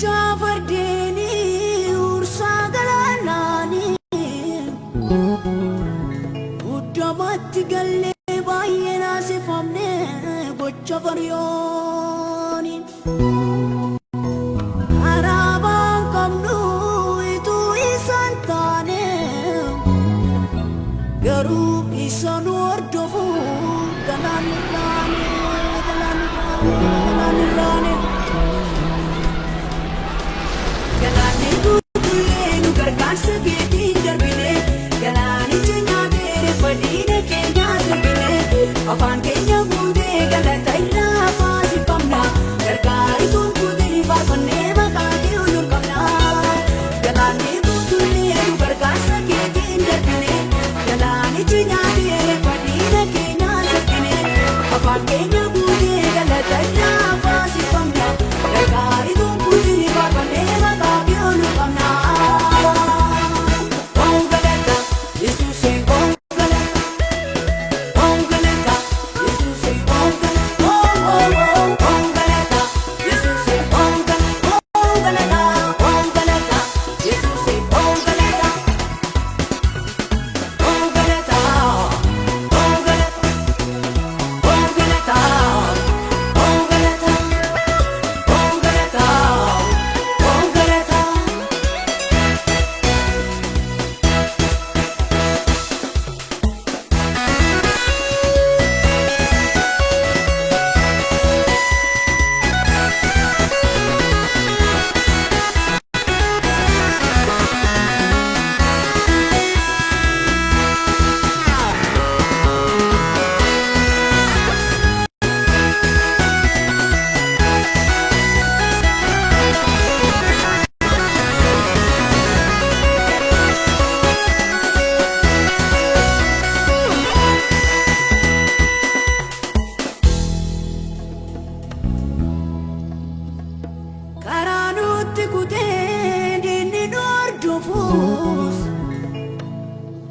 Jafardeni ursa galanani Uddamatti galle baay'ee naasifamne gocha faryoni Arabaan qabnu ituu isaan taane garuu isaan hordofu galaanirraani Galaanni guutulee nu gargaarsa keetiin darbine Galaanicha nyaatee fadhiina keenya darbine Afaan keenya guutee galata irraa faasifamna Gargaarituun guutii faarfannee maqaa kee ol qabna Galaanni guutulee nu gargaarsa keetiin darbine Galaanicha nyaatee fadhiina keenya darbine Afaan keenya guutee galata irraa faasifamna Gargaarituun guutii faarfannee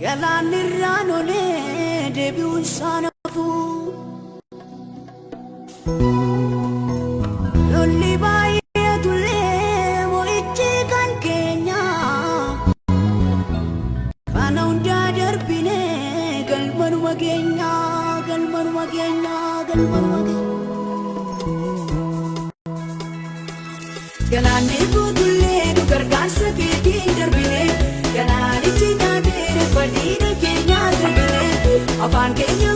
Galaanirraan olee deebi'uun saanafu lolli baay'atullee mo'ichi kan keenya kana hundaa darbine galmanuma keenya Galaanni guutulee nu gargaarsa keetiin darbine Galaanichi nyaatee fadhiina keenya darbine Afaan keenya